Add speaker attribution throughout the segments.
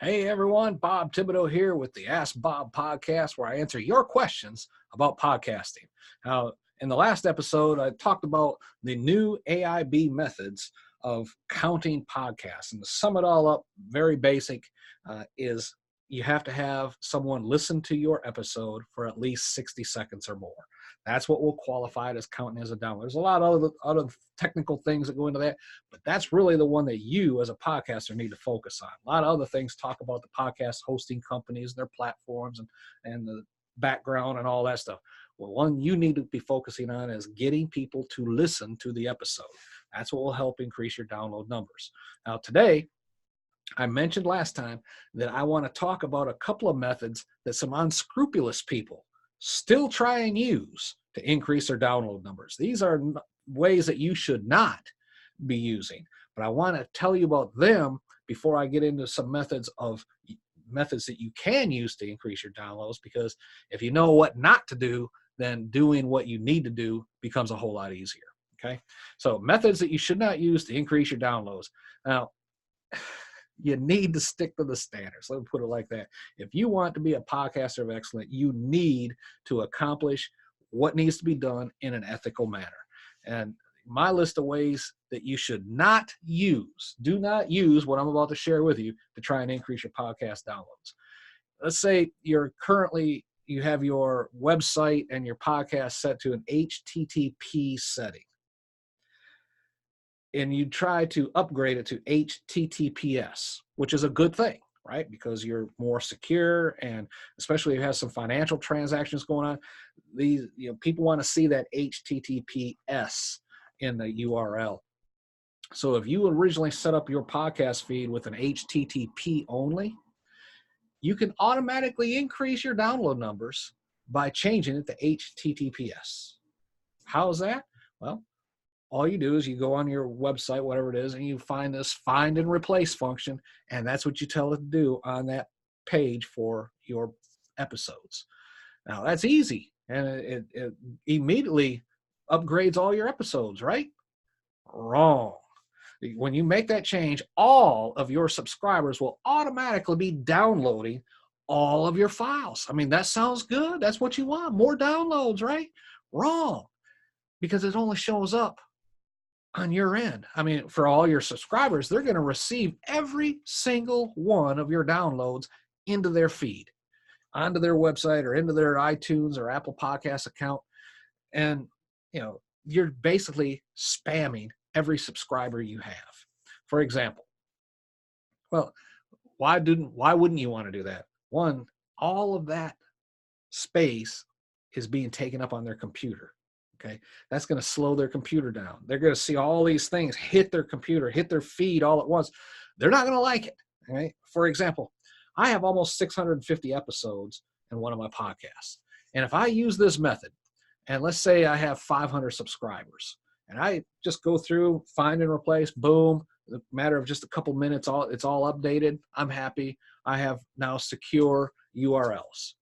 Speaker 1: Hey everyone, Bob Thibodeau here with the Ask Bob podcast, where I answer your questions about podcasting. Now, in the last episode, I talked about the new AIB methods of counting podcasts. And to sum it all up, very basic, is you have to have someone listen to your episode for at least 60 seconds or more. That's what will qualify it as counting as a download. There's a lot of other technical things that go into that, but that's really the one that you as a podcaster need to focus on. A lot of other things talk about the podcast hosting companies, their platforms, and the background and all that stuff. Well, one you need to be focusing on is getting people to listen to the episode. That's what will help increase your download numbers. Now, today, I mentioned last time that I want to talk about a couple of methods that some unscrupulous people still try and use to increase their download numbers. These are ways that you should not be using, but I want to tell you about them before I get into some methods that you can use to increase your downloads, because if you know what not to do, then doing what you need to do becomes a whole lot easier. Okay, so methods that you should not use to increase your downloads. Now, you need to stick to the standards. Let me put it like that. If you want to be a podcaster of excellence, you need to accomplish what needs to be done in an ethical manner. And my list of ways that you should not use, do not use what I'm about to share with you to try and increase your podcast downloads. Let's say you have your website and your podcast set to an HTTP setting, and you try to upgrade it to HTTPS, which is a good thing, right? Because you're more secure, and especially if you have some financial transactions going on, people want to see that HTTPS in the URL. So if you originally set up your podcast feed with an HTTP only, you can automatically increase your download numbers by changing it to HTTPS. How's that? Well, all you do is you go on your website, whatever it is, and you find this find and replace function, and that's what you tell it to do on that page for your episodes. Now, that's easy, and it immediately upgrades all your episodes, right? Wrong. When you make that change, all of your subscribers will automatically be downloading all of your files. I mean, that sounds good. That's what you want, more downloads, right? Wrong, because it only shows up on your end. I mean, for all your subscribers, they're going to receive every single one of your downloads into their feed, onto their website or into their iTunes or Apple Podcasts account. And, you're basically spamming every subscriber you have. For example, well, why wouldn't you want to do that? One, all of that space is being taken up on their computer. Okay, that's going to slow their computer down. They're going to see all these things hit their computer, hit their feed all at once. They're not going to like it. Right? For example, I have almost 650 episodes in one of my podcasts. And if I use this method, and let's say I have 500 subscribers, and I just go through, find and replace, boom, in a matter of just a couple minutes, it's all updated. I'm happy. I have now secure URLs.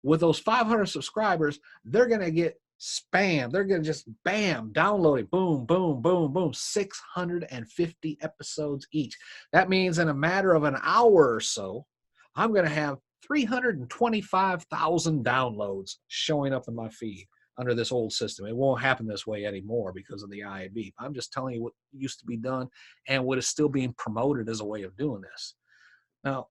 Speaker 1: With those 500 subscribers, they're going to get spam. They're going to just bam, download it. Boom, boom, boom, boom. 650 episodes each. That means in a matter of an hour or so, I'm going to have 325,000 downloads showing up in my feed under this old system. It won't happen this way anymore because of the IAB. I'm just telling you what used to be done and what is still being promoted as a way of doing this. Now,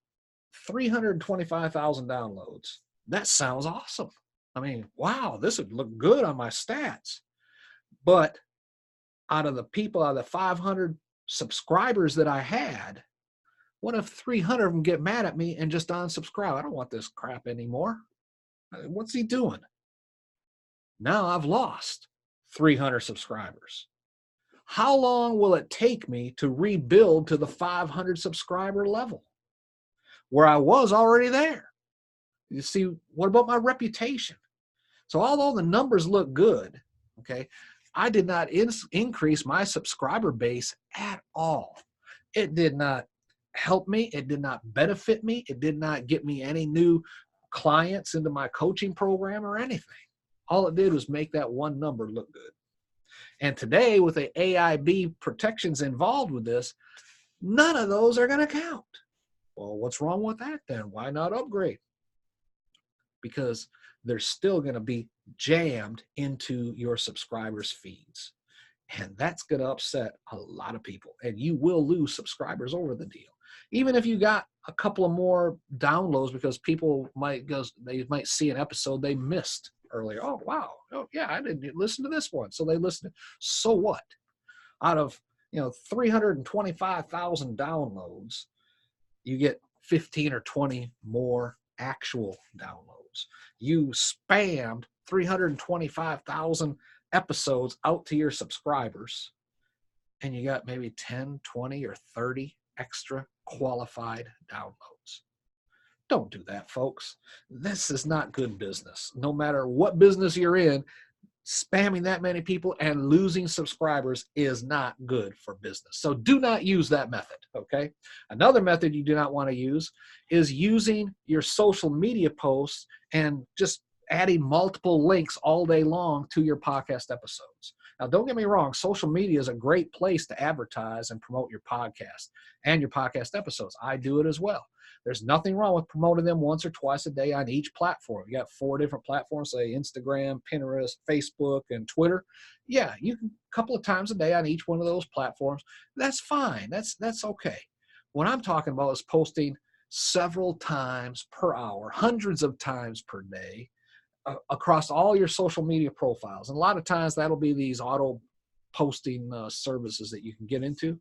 Speaker 1: 325,000 downloads. That sounds awesome. I mean, wow, this would look good on my stats. But out of the 500 subscribers that I had, what if 300 of them get mad at me and just unsubscribe? I don't want this crap anymore. What's he doing? Now I've lost 300 subscribers. How long will it take me to rebuild to the 500 subscriber level where I was already there? You see, what about my reputation? So although the numbers look good, okay, I did not increase my subscriber base at all. It did not help me. It did not benefit me. It did not get me any new clients into my coaching program or anything. All it did was make that one number look good. And today, with the AIB protections involved with this, none of those are going to count. Well, what's wrong with that then? Why not upgrade? Because they're still going to be jammed into your subscribers' feeds. And that's going to upset a lot of people. And you will lose subscribers over the deal. Even if you got a couple of more downloads, because people they might see an episode they missed earlier. Oh, wow. Oh, yeah, I didn't listen to this one. So they listened. So what? Out of 325,000 downloads, you get 15 or 20 more actual downloads. You spammed 325,000 episodes out to your subscribers, and you got maybe 10, 20, or 30 extra qualified downloads. Don't do that, folks. This is not good business. No matter what business you're in, spamming that many people and losing subscribers is not good for business. So do not use that method, okay? Another method you do not want to use is using your social media posts and just adding multiple links all day long to your podcast episodes. Now, don't get me wrong, social media is a great place to advertise and promote your podcast and your podcast episodes. I do it as well. There's nothing wrong with promoting them once or twice a day on each platform. You got 4 different platforms, say Instagram, Pinterest, Facebook, and Twitter. Yeah, you can a couple of times a day on each one of those platforms. That's fine. That's okay. What I'm talking about is posting several times per hour, hundreds of times per day, across all your social media profiles. And a lot of times that'll be these auto posting services that you can get into.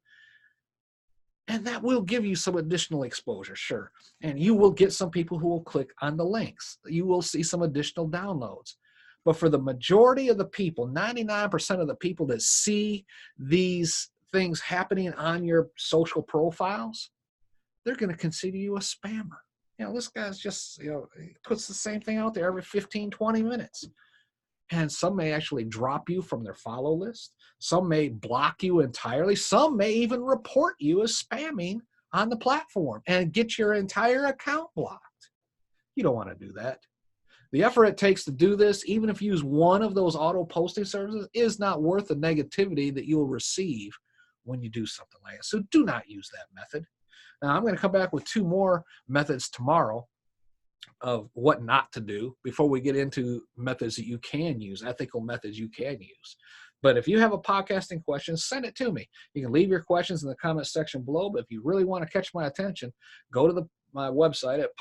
Speaker 1: And that will give you some additional exposure, sure. And you will get some people who will click on the links. You will see some additional downloads. But for the majority of the people, 99% of the people that see these things happening on your social profiles, they're going to consider you a spammer. This guy's just, he puts the same thing out there every 15, 20 minutes. And some may actually drop you from their follow list. Some may block you entirely. Some may even report you as spamming on the platform and get your entire account blocked. You don't want to do that. The effort it takes to do this, even if you use one of those auto posting services, is not worth the negativity that you'll receive when you do something like that. So do not use that method. Now, I'm going to come back with 2 more methods tomorrow of what not to do before we get into methods that you can use, ethical methods you can use. But if you have a podcasting question, send it to me. You can leave your questions in the comment section below, but if you really want to catch my attention, go to my website at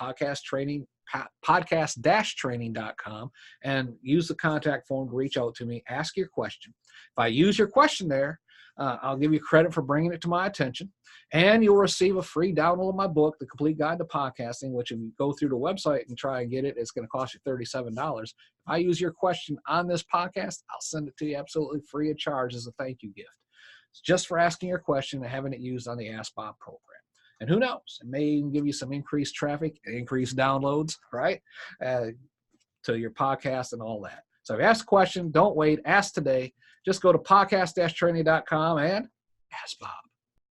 Speaker 1: podcast-training.com and use the contact form to reach out to me. Ask your question. If I use your question there, I'll give you credit for bringing it to my attention, and you'll receive a free download of my book, The Complete Guide to Podcasting, which if you go through the website and try and get it, it's going to cost you $37. If I use your question on this podcast, I'll send it to you absolutely free of charge as a thank you gift. It's just for asking your question and having it used on the Ask Bob program. And who knows, it may even give you some increased traffic, increased downloads, right, to your podcast and all that. So if you ask a question, don't wait. Ask today. Just go to podcast-training.com and ask Bob.